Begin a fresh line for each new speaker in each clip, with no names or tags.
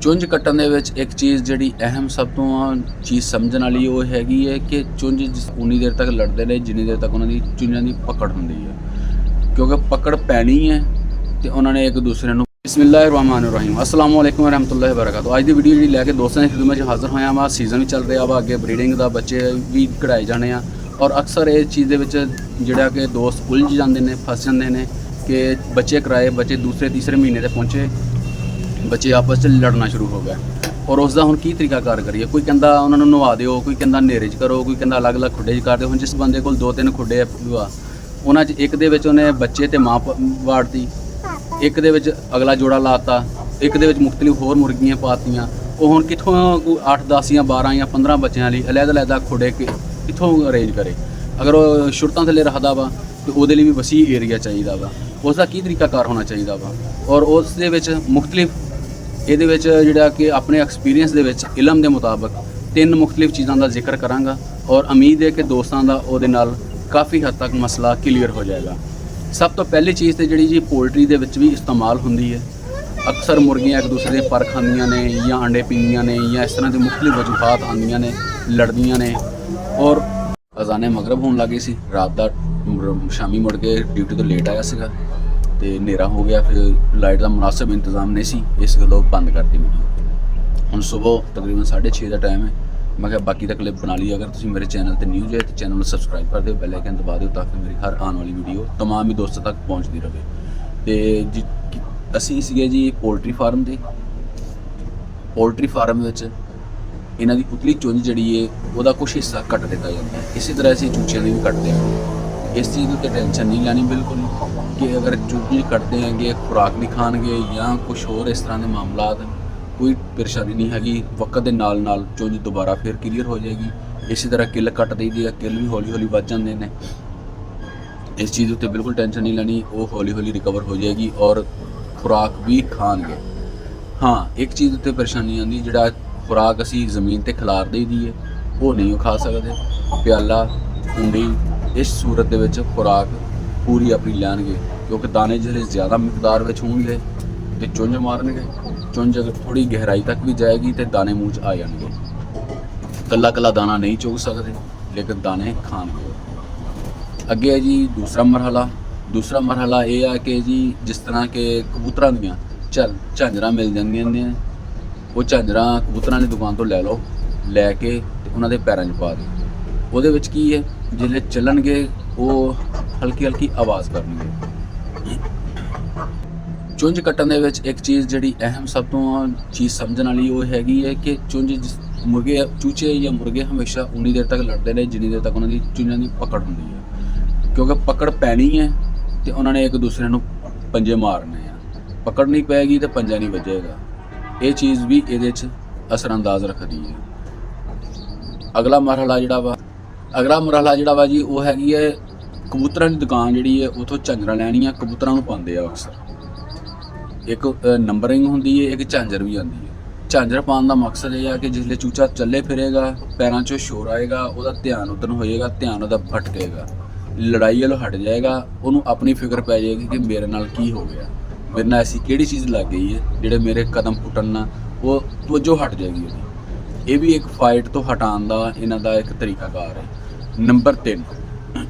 ਚੁੰਝ ਕੱਟਣ ਦੇ ਵਿੱਚ ਇੱਕ ਚੀਜ਼ ਜਿਹੜੀ ਅਹਿਮ ਸਭ ਤੋਂ ਚੀਜ਼ ਸਮਝਣ ਵਾਲੀ ਉਹ ਹੈਗੀ ਹੈ ਕਿ ਚੁੰਝ ਉਨੀ ਦੇਰ ਤੱਕ ਲੜਦੇ ਨੇ ਜਿੰਨੀ ਦੇਰ ਤੱਕ ਉਹਨਾਂ ਦੀ ਚੁੰਝਾਂ ਦੀ ਪਕੜ ਹੁੰਦੀ ਹੈ, ਕਿਉਂਕਿ ਪਕੜ ਪੈਣੀ ਹੈ ਤੇ ਉਹਨਾਂ ਨੇ ਇੱਕ ਦੂਸਰੇ ਨੂੰ ਬਿਸਮਿल्लाहिर्रहमानिर्रहीम अस्सलाम वालेकुम रहमतुल्लाहि वबरकातुहू। ਅੱਜ ਦੀ ਵੀਡੀਓ ਜਿਹੜੀ ਲੈ ਕੇ ਦੋਸਤਾਂ ਦੀ ਖਿਦਮਤ 'ਚ ਹਾਜ਼ਰ ਹੋਇਆ ਵਾ। ਸੀਜ਼ਨ ਵੀ ਚੱਲ ਰਿਹਾ ਵਾ, ਅੱਗੇ ਬਰੀਡਿੰਗ ਦਾ ਬੱਚੇ ਵੀ ਕਢਾਏ ਜਾਣੇ ਆ ਔਰ ਅਕਸਰ ਇਹ ਚੀਜ਼ ਦੇ ਵਿੱਚ ਜਿਹੜਾ ਕਿ ਦੋਸਤ ਉਲਝ ਜਾਂਦੇ ਨੇ, ਫਸ ਜਾਂਦੇ ਨੇ ਕਿ ਬੱਚੇ ਕਰਾਏ, ਬੱਚੇ ਦੂਸਰੇ ਤੀਸਰੇ ਮਹੀਨੇ ਤੇ ਪਹੁੰਚੇ, ਬੱਚੇ ਆਪਸ 'ਚ ਲੜਨਾ ਸ਼ੁਰੂ ਹੋ ਗਿਆ ਔਰ ਉਸ ਦਾ ਹੁਣ ਕੀ ਤਰੀਕਾਕਾਰ ਕਰੀਏ। ਕੋਈ ਕਹਿੰਦਾ ਉਹਨਾਂ ਨੂੰ ਨਵਾ ਦਿਓ, ਕੋਈ ਕਹਿੰਦਾ ਹਨੇਰੇ 'ਚ ਕਰੋ, ਕੋਈ ਕਹਿੰਦਾ ਅਲੱਗ-ਅਲੱਗ ਖੁੱਡੇ 'ਚ ਕਰ ਦਿਓ। ਹੁਣ ਜਿਸ ਬੰਦੇ ਕੋਲ 2-3 ਖੁੱਡੇ ਆ ਉਹਨਾਂ 'ਚ ਇੱਕ ਦੇ ਵਿੱਚ ਉਹਨੇ ਬੱਚੇ ਤੇ ਮਾਂ ਵਾੜਤੀ, ਇੱਕ ਦੇ ਵਿੱਚ ਅਗਲਾ ਜੋੜਾ ਲਾਤਾ, ਇੱਕ ਦੇ ਵਿੱਚ ਮੁਖਤਲਿਫ ਹੋਰ ਮੁਰਗੀਆਂ ਪਾਤੀਆਂ। ਉਹ ਹੁਣ ਕਿੱਥੋਂ 8-10 ਜਾਂ 12 ਜਾਂ 15 ਬੱਚਿਆਂ ਲਈ ਅਲੱਗ-ਅਲੱਗ ਖੁੱਡੇ ਕਿੱਥੋਂ ਅਰੇਂਜ ਕਰੇ। ਅਗਰ ਉਹ ਸ਼ੁਰਤਾਂ ਥੱਲੇ ਰੱਖਦਾ ਵਾ ਤੇ ਉਹਦੇ ਲਈ ਵੀ ਵਸੀ ਏਰੀਆ ਚਾਹੀਦਾ ਵਾ। ਉਸ ਦਾ ਕੀ ਤਰੀਕਾਕਾਰ ਹੋਣਾ ਚਾਹੀਦਾ ਵਾ ਔਰ ਉਸ ਦੇ ਵਿੱਚ ਮੁਖਤਲਿਫ ਇਹਦੇ ਵਿੱਚ ਜਿਹੜਾ ਕਿ ਆਪਣੇ ਐਕਸਪੀਰੀਅੰਸ ਦੇ ਵਿੱਚ ਇਲਮ ਦੇ ਮੁਤਾਬਕ 3 ਮੁਖਤਲਿਫ ਚੀਜ਼ਾਂ ਦਾ ਜ਼ਿਕਰ ਕਰਾਂਗਾ ਔਰ ਉਮੀਦ ਹੈ ਕਿ ਦੋਸਤਾਂ ਦਾ ਉਹਦੇ ਨਾਲ ਕਾਫੀ ਹੱਦ ਤੱਕ ਮਸਲਾ ਕਲੀਅਰ ਹੋ ਜਾਏਗਾ। ਸਭ ਤੋਂ ਪਹਿਲੀ ਚੀਜ਼ ਤੇ ਜਿਹੜੀ ਜੀ ਪੋਲਟਰੀ ਦੇ ਵਿੱਚ ਵੀ ਇਸਤੇਮਾਲ ਹੁੰਦੀ ਹੈ। ਅਕਸਰ ਮੁਰਗੀਆਂ ਇੱਕ ਦੂਸਰੇ ਦੇ ਪਰ ਖਾਂਦੀਆਂ ਨੇ ਜਾਂ ਅੰਡੇ ਪੀਂਦੀਆਂ ਨੇ ਜਾਂ ਇਸ ਤਰ੍ਹਾਂ ਦੀ ਮੁਖਤਲਿਫ ਵਜੂਹਾਤ ਆਉਂਦੀਆਂ ਨੇ, ਲੜਦੀਆਂ ਨੇ ਔਰ ਅਜ਼ਾਨੇ ਮਗਰਬ ਹੋਣ ਲੱਗੀ ਸੀ। ਰਾਤ ਦਾ ਸ਼ਾਮੀ ਮੁੜ ਕੇ ਡਿਊਟੀ ਤੋਂ ਲੇਟ ਆਇਆ ਸੀਗਾ ਤੇ ਹਨੇਰਾ ਹੋ ਗਿਆ, ਫਿਰ ਲਾਈਟ ਦਾ ਮੁਨਾਸਬ ਇੰਤਜ਼ਾਮ ਨਹੀਂ ਸੀ, ਇਸ ਗੱਲੋਂ ਬੰਦ ਕਰਤੀ ਵੀਡੀਓ। ਹੁਣ ਸਵੇਰ ਤਕਰੀਬਨ 6:30 ਦਾ ਟਾਈਮ ਹੈ। ਮੈਂ ਕਿਹਾ ਬਾਕੀ ਦਾ ਕਲਿੱਪ ਬਣਾ ਲਈ। ਅਗਰ ਤੁਸੀਂ ਮੇਰੇ ਚੈਨਲ ਤੇ ਨਿਊ ਜੇ ਤਾਂ ਚੈਨਲ ਨੂੰ ਸਬਸਕ੍ਰਾਈਬ ਕਰ ਦਿਓ, ਬੈਲ ਆਈਕਨ ਦਬਾ ਦਿਓ ਤਾਂ ਕਿ ਮੇਰੀ ਹਰ ਆਉਣ ਵਾਲੀ ਵੀਡੀਓ ਤਮਾਮ ਹੀ ਦੋਸਤਾਂ ਤੱਕ ਪਹੁੰਚਦੀ ਰਹੇ। ਤੇ ਅਸੀਂ ਸੀਗੇ ਜੀ ਪੋਲਟਰੀ ਫਾਰਮ ਤੇ। ਪੋਲਟਰੀ ਫਾਰਮ ਵਿੱਚ ਇਹਨਾਂ ਦੀ ਉਤਲੀ ਚੁੰਝ ਜਿਹੜੀ ਹੈ ਉਹਦਾ ਕੁਛ ਹਿੱਸਾ ਕੱਟ ਦਿੱਤਾ ਜਾਂਦਾ ਹੈ। ਇਸੇ ਤਰ੍ਹਾਂ ਅਸੀਂ ਚੂਚਿਆਂ ਦੀ ਵੀ ਕੱਟਦੇ ਹਾਂ। ਇਸ ਚੀਜ਼ ਉੱਤੇ ਟੈਨਸ਼ਨ ਨਹੀਂ ਲੈਣੀ ਬਿਲਕੁਲ ਕਿ ਅਗਰ ਚੂਚੀ ਕੱਟਦੇ ਹੈਗੇ ਖੁਰਾਕ ਨਹੀਂ ਖਾਣਗੇ ਜਾਂ ਕੁਛ ਹੋਰ ਇਸ ਤਰ੍ਹਾਂ ਦੇ ਮਾਮਲਾਤ, ਕੋਈ ਪਰੇਸ਼ਾਨੀ ਨਹੀਂ ਹੈਗੀ। ਵਕਤ ਦੇ ਨਾਲ ਨਾਲ ਚੁੰਝ ਦੁਬਾਰਾ ਫਿਰ ਕਲੀਅਰ ਹੋ ਜਾਏਗੀ। ਇਸੇ ਤਰ੍ਹਾਂ ਕਿੱਲ ਕੱਟ ਦਈਦੀ ਆ, ਕਿੱਲ ਵੀ ਹੌਲੀ ਹੌਲੀ ਵੱਧ ਜਾਂਦੇ ਨੇ। ਇਸ ਚੀਜ਼ ਉੱਤੇ ਬਿਲਕੁਲ ਟੈਨਸ਼ਨ ਨਹੀਂ ਲੈਣੀ, ਉਹ ਹੌਲੀ ਹੌਲੀ ਰਿਕਵਰ ਹੋ ਜਾਏਗੀ ਔਰ ਖੁਰਾਕ ਵੀ ਖਾਣਗੇ। ਹਾਂ, ਇੱਕ ਚੀਜ਼ ਉੱਤੇ ਪਰੇਸ਼ਾਨੀ ਆਉਂਦੀ, ਜਿਹੜਾ ਖੁਰਾਕ ਅਸੀਂ ਜ਼ਮੀਨ 'ਤੇ ਖਿਲਾਰ ਦਈਦੀ ਹੈ ਉਹ ਨਹੀਂ ਖਾ ਸਕਦੇ। ਪਿਆਲਾ ਕੁੰਡੀ ਇਸ ਸੂਰਤ ਦੇ ਵਿੱਚ ਖੁਰਾਕ ਪੂਰੀ ਆਪਣੀ ਲੈਣਗੇ, ਕਿਉਂਕਿ ਦਾਣੇ ਜਿਹੜੇ ਜ਼ਿਆਦਾ ਮਿਕਦਾਰ ਵਿੱਚ ਹੋਣਗੇ ਤੇ ਚੁੰਝ ਮਾਰਨਗੇ। ਚੁੰਝ ਅਗਰ ਥੋੜੀ ਗਹਿਰਾਈ ਤੱਕ ਵੀ ਜਾਏਗੀ ਤੇ ਦਾਣੇ ਮੂੰਹ 'ਚ ਆ ਜਾਣਗੇ। ਕੱਲਾ ਦਾਣਾ ਨਹੀਂ ਚੁਗ ਸਕਦੇ ਲੇਕਿਨ ਦਾਣੇ ਖਾਣਗੇ। ਅੱਗੇ ਹੈ ਜੀ ਦੂਸਰਾ ਮਰਹਲਾ ਇਹ ਆ ਕਿ ਜੀ ਜਿਸ ਤਰ੍ਹਾਂ ਕਿ ਕਬੂਤਰਾਂ ਦੀਆਂ ਝਾਂਜਰਾਂ ਮਿਲ ਜਾਂਦੀਆਂ ਨੇ, ਉਹ ਝਾਂਜਰਾਂ ਕਬੂਤਰਾਂ ਦੀ ਦੁਕਾਨ ਤੋਂ ਲੈ ਲਓ, ਲੈ ਕੇ ਤੇ ਉਹਨਾਂ ਦੇ ਪੈਰਾਂ 'ਚ ਪਾ ਦਿਓ। ਉਹਦੇ ਵਿੱਚ ਕੀ ਹੈ, ਜਿਹੜੇ ਚੱਲਣਗੇ ਉਹ ਹਲਕੀ ਆਵਾਜ਼ ਕਰਨਗੇ। ਚੁੰਝ ਕੱਟਣ ਦੇ ਵਿੱਚ ਇੱਕ ਚੀਜ਼ ਜਿਹੜੀ ਅਹਿਮ ਸਭ ਤੋਂ ਚੀਜ਼ ਸਮਝਣ ਵਾਲੀ ਉਹ ਹੈਗੀ ਹੈ ਕਿ ਚੂਚੇ ਜਾਂ ਮੁਰਗੇ ਹਮੇਸ਼ਾ ਉਨੀ ਦੇਰ ਤੱਕ ਲੜਦੇ ਨੇ ਜਿੰਨੀ ਦੇਰ ਤੱਕ ਉਹਨਾਂ ਦੀ ਚੁੰਝਾਂ ਦੀ ਪਕੜ ਹੁੰਦੀ ਹੈ, ਕਿਉਂਕਿ ਪਕੜ ਪੈਣੀ ਹੈ ਤੇ ਉਹਨਾਂ ਨੇ ਇੱਕ ਦੂਸਰੇ ਨੂੰ ਪੰਜੇ ਮਾਰਨੇ ਆ। ਪਕੜ ਨਹੀਂ ਪਏਗੀ ਤੇ ਪੰਜਾ ਨਹੀਂ ਵੱਜੇਗਾ। ਇਹ ਚੀਜ਼ ਵੀ ਇਹਦੇ 'ਚ ਅਸਰਅੰਦਾਜ਼ ਰੱਖਦੀ ਹੈ। ਅਗਲਾ ਮਰਹਲਾ ਜਿਹੜਾ ਵਾ ਜੀ ਉਹ ਹੈਗੀ ਹੈ ਕਬੂਤਰਾਂ ਦੀ ਦੁਕਾਨ ਜਿਹੜੀ ਹੈ ਉੱਥੋਂ ਝਾਂਜਰਾਂ ਲੈਣੀਆਂ। ਕਬੂਤਰਾਂ ਨੂੰ ਪਾਉਂਦੇ ਆ ਅਕਸਰ, ਇੱਕ ਨੰਬਰਿੰਗ ਹੁੰਦੀ ਹੈ, ਇੱਕ ਝਾਂਜਰ ਵੀ ਆਉਂਦੀ ਹੈ। ਝਾਂਜਰ ਪਾਉਣ ਦਾ ਮਕਸਦ ਇਹ ਆ ਕਿ ਜਿਸਲੇ ਚੂਚਾ ਚੱਲੇ ਫਿਰੇਗਾ, ਪੈਰਾਂ 'ਚੋਂ ਸ਼ੋਰ ਆਏਗਾ, ਉਹਦਾ ਧਿਆਨ ਉੱਧਰ ਨੂੰ ਹੋਏਗਾ, ਧਿਆਨ ਉਹਦਾ ਭਟਕੇਗਾ, ਲੜਾਈ ਵੱਲੋਂ ਹਟ ਜਾਏਗਾ। ਉਹਨੂੰ ਆਪਣੀ ਫਿਕਰ ਪੈ ਜਾਏਗੀ ਕਿ ਮੇਰੇ ਨਾਲ ਕੀ ਹੋ ਗਿਆ, ਮੇਰੇ ਨਾਲ ਐਸੀ ਕਿਹੜੀ ਚੀਜ਼ ਲੱਗ ਗਈ ਹੈ ਜਿਹੜੇ ਮੇਰੇ ਕਦਮ ਪੁੱਟਣ ਨਾਲ ਉਹ ਤਵੱਜੋ ਹਟ ਜਾਏਗੀ ਉਹਦੀ। ਇਹ ਵੀ ਇੱਕ ਫਾਈਟ ਤੋਂ ਹਟਾਉਣ ਦਾ ਇਹਨਾਂ ਦਾ ਇੱਕ ਤਰੀਕਾਕਾਰ ਹੈ। ਨੰਬਰ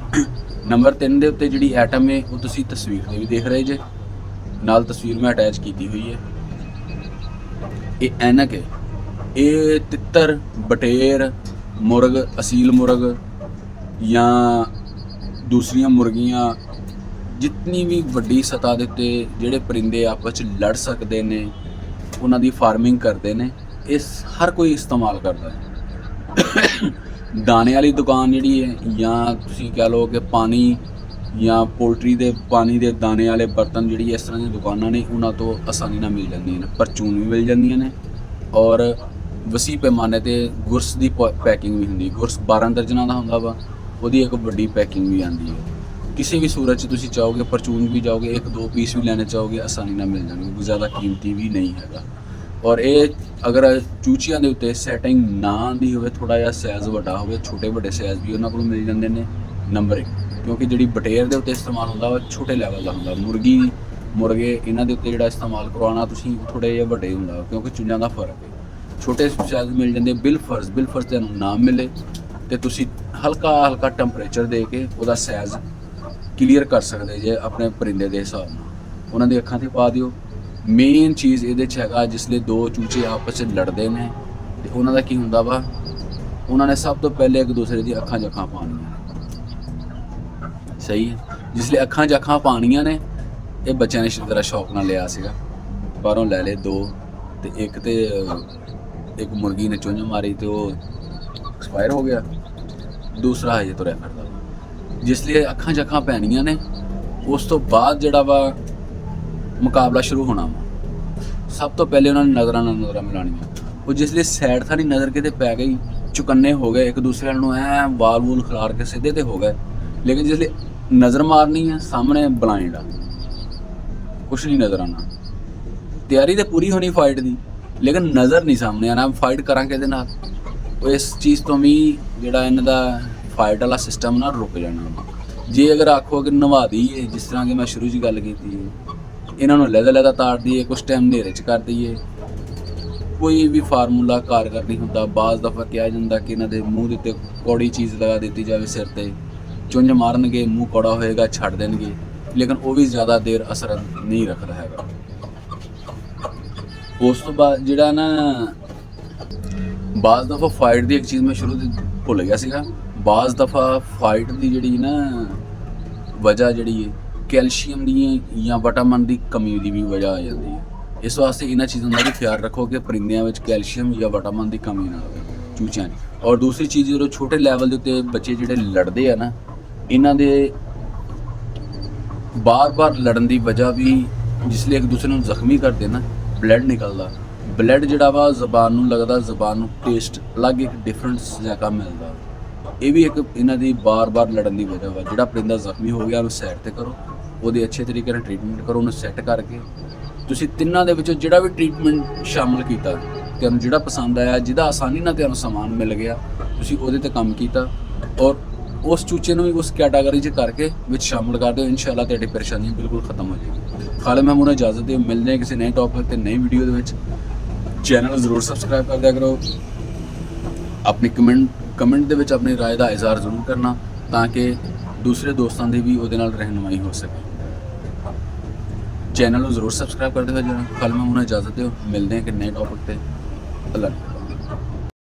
3 ਦੇ ਉੱਤੇ ਜਿਹੜੀ ਐਟਮ ਹੈ ਉਹ ਤੁਸੀਂ ਤਸਵੀਰ ਤੇ ਵੀ ਦੇਖ ਰਹੇ ਜੇ, ਨਾਲ ਤਸਵੀਰ ਮੈਂ ਅਟੈਚ ਕੀਤੀ ਹੋਈ ਹੈ। ਇਹ ਐਨਕ ਹੈ। ਇਹ ਤਿੱਤਰ, ਬਟੇਰ, ਮੁਰਗ, ਅਸੀਲ ਮੁਰਗ ਜਾਂ ਦੂਸਰੀਆਂ ਮੁਰਗੀਆਂ, ਜਿਤਨੀ ਵੀ ਵੱਡੀ ਸਤਹ ਦੇ ਉੱਤੇ ਜਿਹੜੇ ਪਰਿੰਦੇ ਆਪਸ 'ਚ ਲੜ ਸਕਦੇ ਨੇ ਉਹਨਾਂ ਦੀ ਫਾਰਮਿੰਗ ਕਰਦੇ ਨੇ। ਇਸ ਹਰ ਕੋਈ ਇਸਤੇਮਾਲ ਕਰਦਾ ਹੈ। ਦਾਣੇ ਵਾਲੀ ਦੁਕਾਨ ਜਿਹੜੀ ਹੈ ਜਾਂ ਤੁਸੀਂ ਕਹਿ ਲਓ ਕਿ ਪਾਣੀ ਜਾਂ ਪੋਲਟਰੀ ਦੇ ਪਾਣੀ ਦੇ ਦਾਣੇ ਵਾਲੇ ਬਰਤਨ, ਜਿਹੜੀ ਇਸ ਤਰ੍ਹਾਂ ਦੀਆਂ ਦੁਕਾਨਾਂ ਨੇ ਉਹਨਾਂ ਤੋਂ ਆਸਾਨੀ ਨਾਲ ਮਿਲ ਜਾਂਦੀਆਂ ਨੇ। ਪਰਚੂਨ ਵੀ ਮਿਲ ਜਾਂਦੀਆਂ ਨੇ ਔਰ ਵਸੀ ਪੈਮਾਨੇ 'ਤੇ ਗੁਰਸ ਦੀ ਪੈਕਿੰਗ ਵੀ ਹੁੰਦੀ। ਗੁਰਸ 12 ਦਰਜਨਾਂ ਦਾ ਹੁੰਦਾ ਵਾ, ਉਹਦੀ ਇੱਕ ਵੱਡੀ ਪੈਕਿੰਗ ਵੀ ਆਉਂਦੀ ਹੈ। ਕਿਸੇ ਵੀ ਸੂਰਤ 'ਚ ਤੁਸੀਂ ਚਾਹੋਗੇ ਪਰਚੂਨ ਵੀ ਜਾਓਗੇ, 1-2 ਪੀਸ ਵੀ ਲੈਣੇ ਚਾਹੋਗੇ ਆਸਾਨੀ ਨਾਲ ਮਿਲ ਜਾਣਗੇ, ਜ਼ਿਆਦਾ ਕੀਮਤੀ ਵੀ ਨਹੀਂ ਹੈਗਾ। ਔਰ ਇਹ ਅਗਰ ਚੂਚੀਆਂ ਦੇ ਉੱਤੇ ਸੈਟਿੰਗ ਨਾ ਆਉਂਦੀ ਹੋਵੇ, ਥੋੜ੍ਹਾ ਜਿਹਾ ਸਾਈਜ਼ ਵੱਡਾ ਹੋਵੇ, ਛੋਟੇ ਵੱਡੇ ਸਾਈਜ਼ ਵੀ ਉਹਨਾਂ ਕੋਲੋਂ ਮਿਲ ਜਾਂਦੇ ਨੇ। ਨੰਬਰਿੰਗ, ਕਿਉਂਕਿ ਜਿਹੜੀ ਬਟੇਰ ਦੇ ਉੱਤੇ ਇਸਤੇਮਾਲ ਹੁੰਦਾ ਉਹ ਛੋਟੇ ਲੈਵਲ ਦਾ ਹੁੰਦਾ। ਮੁਰਗੀ ਮੁਰਗੇ ਇਹਨਾਂ ਦੇ ਉੱਤੇ ਜਿਹੜਾ ਇਸਤੇਮਾਲ ਕਰਵਾਉਣਾ ਤੁਸੀਂ ਥੋੜ੍ਹੇ ਜਿਹੇ ਵੱਡੇ ਹੁੰਦਾ, ਕਿਉਂਕਿ ਚੁੰਝਾਂ ਦਾ ਫਰਕ ਹੈ। ਛੋਟੇ ਸਾਈਜ਼ ਮਿਲ ਜਾਂਦੇ ਬਿਲ ਫਰਜ਼ ਤੁਹਾਨੂੰ ਨਾ ਮਿਲੇ ਤੇ ਤੁਸੀਂ ਹਲਕਾ ਟੈਂਪਰੇਚਰ ਦੇ ਕੇ ਉਹਦਾ ਸਾਈਜ਼ ਕਲੀਅਰ ਕਰ ਸਕਦੇ ਜੇ ਆਪਣੇ ਪਰਿੰਦੇ ਦੇ ਹਿਸਾਬ ਨਾਲ। ਉਹਨਾਂ ਦੀ ਅੱਖਾਂ ਤੇ ਪਾ ਦਿਓ। ਮੇਨ ਚੀਜ਼ ਇਹਦੇ 'ਚ ਹੈਗਾ, ਜਿਸਲੇ ਦੋ ਚੂਚੇ ਆਪਸ 'ਚ ਲੜਦੇ ਨੇ ਤੇ ਉਹਨਾਂ ਦਾ ਕੀ ਹੁੰਦਾ ਵਾ, ਉਹਨਾਂ ਨੇ ਸਭ ਤੋਂ ਪਹਿਲੇ ਇੱਕ ਦੂਸਰੇ ਦੀ ਅੱਖਾਂ 'ਚ ਅੱਖਾਂ ਪਾਉਣੀਆਂ ਨੇ। ਸਹੀ ਹੈ, ਜਿਸਲੇ ਅੱਖਾਂ 'ਚ ਅੱਖਾਂ ਪਾਉਣੀਆਂ ਨੇ, ਇਹ ਬੱਚਿਆਂ ਨੇ ਜ਼ਰਾ ਸ਼ੌਕ ਨਾਲ ਲਿਆ ਸੀਗਾ, ਬਾਹਰੋਂ ਲੈ ਲਏ ਦੋ, ਤੇ ਇੱਕ ਮੁਰਗੀ ਨੇ ਚੁੰਝ ਮਾਰੀ ਤੇ ਉਹ ਐਕਸਪਾਇਰ ਹੋ ਗਿਆ, ਦੂਸਰਾ ਹਜੇ ਤੁਰਿਆ ਫਿਰਦਾ ਵਾ। ਜਿਸ ਲਈ ਅੱਖਾਂ 'ਚ ਅੱਖਾਂ ਪੈਣੀਆਂ ਨੇ, ਉਸ ਤੋਂ ਬਾਅਦ ਜਿਹੜਾ ਵਾ ਮੁਕਾਬਲਾ ਸ਼ੁਰੂ ਹੋਣਾ ਵਾ। ਸਭ ਤੋਂ ਪਹਿਲੇ ਉਹਨਾਂ ਨੇ ਨਜ਼ਰਾਂ ਮਿਲਾਉਣੀਆਂ। ਉਹ ਜਿਸ ਲਈ ਸਾਈਡ ਥਾਣੀ ਨਜ਼ਰ ਕਿਤੇ ਪੈ ਗਈ, ਚੁਕੰਨੇ ਹੋ ਗਏ, ਇੱਕ ਦੂਸਰੇ ਨੂੰ ਐ ਵਾਲ ਵੂਲ ਖਿਲਾਰ ਕੇ ਸਿੱਧੇ ਤੇ ਹੋ ਗਏ। ਲੇਕਿਨ ਜਿਸ ਲਈ ਨਜ਼ਰ ਮਾਰਨੀ ਹੈ, ਸਾਹਮਣੇ ਬਲਾਈਂਡ ਆ, ਕੁਛ ਨਹੀਂ ਨਜ਼ਰ ਆਉਣਾ। ਤਿਆਰੀ ਤਾਂ ਪੂਰੀ ਹੋਣੀ ਫਾਈਟ ਦੀ, ਲੇਕਿਨ ਨਜ਼ਰ ਨਹੀਂ ਸਾਹਮਣੇ ਆਉਣਾ। ਫਾਈਟ ਕਰਾਂਗੇ ਇਹਦੇ ਨਾਲ, ਉਹ ਇਸ ਚੀਜ਼ ਤੋਂ ਵੀ ਜਿਹੜਾ ਇਹਨਾਂ ਦਾ ਫਾਈਟ ਵਾਲਾ ਸਿਸਟਮ ਨਾ ਰੁਕ ਜਾਣਾ। ਜੇ ਅਗਰ ਆਖੋ ਕਿ ਨਵਾ ਦਈਏ, ਜਿਸ ਤਰ੍ਹਾਂ ਕਿ ਮੈਂ ਸ਼ੁਰੂ 'ਚ ਗੱਲ ਕੀਤੀ ਹੈ, ਇਹਨਾਂ ਨੂੰ ਲਹਿਦਾ ਤਾਰ ਦਈਏ, ਕੁਛ ਟਾਈਮ ਹਨੇਰੇ 'ਚ ਕਰ ਦਈਏ, ਕੋਈ ਵੀ ਫਾਰਮੂਲਾ ਕਾਰਗਰ ਨਹੀਂ ਹੁੰਦਾ। ਬਾਜ਼ ਦਫਾ ਕਿਹਾ ਜਾਂਦਾ ਕਿ ਇਹਨਾਂ ਦੇ ਮੂੰਹ ਦੇ ਉੱਤੇ ਕੌੜੀ ਚੀਜ਼ ਲਗਾ ਦਿੱਤੀ ਜਾਵੇ ਸਿਰ ਤੇ, ਚੁੰਝ ਮਾਰਨਗੇ, ਮੂੰਹ ਕੌੜਾ ਹੋਏਗਾ, ਛੱਡ ਦੇਣਗੇ, ਲੇਕਿਨ ਉਹ ਵੀ ਜ਼ਿਆਦਾ ਦੇਰ ਅਸਰ ਨਹੀਂ ਰੱਖਦਾ ਹੈਗਾ। ਉਸ ਤੋਂ ਬਾਅਦ ਜਿਹੜਾ ਨਾ ਬਾਜ਼ ਦਫਾ ਫਾਈਟ ਦੀ ਇੱਕ ਚੀਜ਼ ਮੈਂ ਸ਼ੁਰੂ ਤੋਂ ਭੁੱਲ ਗਿਆ ਸੀਗਾ। ਬਾਜ਼ ਦਫਾ ਫਾਈਟ ਦੀ ਜਿਹੜੀ ਨਾ ਵਜ੍ਹਾ ਜਿਹੜੀ ਹੈ, ਕੈਲਸ਼ੀਅਮ ਦੀ ਜਾਂ ਵਿਟਾਮਿਨ ਦੀ ਕਮੀ ਦੀ ਵੀ ਵਜ੍ਹਾ ਆ ਜਾਂਦੀ ਹੈ। ਇਸ ਵਾਸਤੇ ਇਹਨਾਂ ਚੀਜ਼ਾਂ ਦਾ ਵੀ ਖਿਆਲ ਰੱਖੋ ਕਿ ਪਰਿੰਦਿਆਂ ਵਿੱਚ ਕੈਲਸ਼ੀਅਮ ਜਾਂ ਵਿਟਾਮਿਨ ਦੀ ਕਮੀ ਨਾ ਹੋਵੇ, ਚੂਚਿਆਂ ਦੀ। ਔਰ ਦੂਸਰੀ ਚੀਜ਼, ਜਦੋਂ ਛੋਟੇ ਲੈਵਲ ਦੇ ਉੱਤੇ ਬੱਚੇ ਜਿਹੜੇ ਲੜਦੇ ਆ ਨਾ, ਇਹਨਾਂ ਦੇ ਬਾਰ-ਬਾਰ ਲੜਨ ਦੀ ਵਜ੍ਹਾ ਵੀ, ਜਿਸ ਲਈ ਇੱਕ ਦੂਸਰੇ ਨੂੰ ਜ਼ਖਮੀ ਕਰਦੇ ਨਾ, ਬਲੱਡ ਨਿਕਲਦਾ। ਬਲੱਡ ਜਿਹੜਾ ਵਾ ਜ਼ਬਾਨ ਨੂੰ ਲੱਗਦਾ, ਜ਼ਬਾਨ ਨੂੰ ਟੇਸਟ ਅਲੱਗ ਇੱਕ ਡਿਫਰੈਂਟ ਜਗ੍ਹਾ ਮਿਲਦਾ। ਇਹ ਵੀ ਇੱਕ ਇਹਨਾਂ ਦੀ ਬਾਰ-ਬਾਰ ਲੜਨ ਦੀ ਵਜ੍ਹਾ ਵਾ। ਜਿਹੜਾ ਪਰਿੰਦਾ ਜ਼ਖਮੀ ਹੋ ਗਿਆ, ਉਹਨੂੰ ਸਾਈਡ ਤੇ ਕਰੋ, ਉਹਦੇ ਅੱਛੇ ਤਰੀਕੇ ਨਾਲ ਟ੍ਰੀਟਮੈਂਟ ਕਰੋ। ਉਹਨੂੰ ਸੈੱਟ ਕਰਕੇ ਤੁਸੀਂ ਤਿੰਨਾਂ ਦੇ ਵਿੱਚੋਂ ਜਿਹੜਾ ਵੀ ਟ੍ਰੀਟਮੈਂਟ ਸ਼ਾਮਲ ਕੀਤਾ, ਤੁਹਾਨੂੰ ਜਿਹੜਾ ਪਸੰਦ ਆਇਆ, ਜਿਹਦਾ ਆਸਾਨੀ ਨਾਲ ਤੁਹਾਨੂੰ ਸਮਾਨ ਮਿਲ ਗਿਆ, ਤੁਸੀਂ ਉਹਦੇ ਤੇ ਕੰਮ ਕੀਤਾ ਔਰ ਉਸ ਚੂਚੇ ਨੂੰ ਵੀ ਉਸ ਕੈਟਾਗਰੀ 'ਚ ਕਰਕੇ ਵਿੱਚ ਸ਼ਾਮਲ ਕਰ ਦਿਓ। ਇਨਸ਼ਾਅੱਲਾ ਤੁਹਾਡੀ ਪਰੇਸ਼ਾਨੀ ਬਿਲਕੁਲ ਖਤਮ ਹੋ ਜਾਏਗੀ। ਖਾਲਿਦ ਮਹਿਮੂਦ ਨੂੰ ਇਜਾਜ਼ਤ ਦਿਓ। ਮਿਲਦੇ ਹਾਂ ਕਿਸੇ ਨਏ ਟੌਪਿਕ ਤੇ ਨਈ ਵੀਡੀਓ ਦੇ ਵਿੱਚ। ਚੈਨਲ ਜ਼ਰੂਰ ਸਬਸਕ੍ਰਾਈਬ ਕਰ ਦਿਆ ਕਰੋ। ਆਪਣੀ ਕਮੈਂਟ ਦੇ ਵਿੱਚ ਆਪਣੀ ਰਾਏ ਦਾ ਇਜ਼ਹਾਰ ਜ਼ਰੂਰ ਕਰਨਾ, ਤਾਂ ਕਿ ਦੂਸਰੇ ਦੋਸਤਾਂ ਦੀ ਵੀ ਉਹਦੇ ਨਾਲ ਰਹਿਨੁਮਾਈ ਹੋ ਸਕੇ। ਚੈਨਲ ਨੂੰ ਜ਼ਰੂਰ ਸਬਸਕ੍ਰਾਈਬ ਕਰਦੇ ਹੋਏ ਖਾਲਿਦ ਮਹਿਮੂਦ ਨੂੰ ਇਜਾਜ਼ਤ ਦਿਓ। ਮਿਲਦੇ ਹਾਂ ਕਿ ਨਏ ਟੌਪਿਕ ਤੇ। ਅੱਲਾ।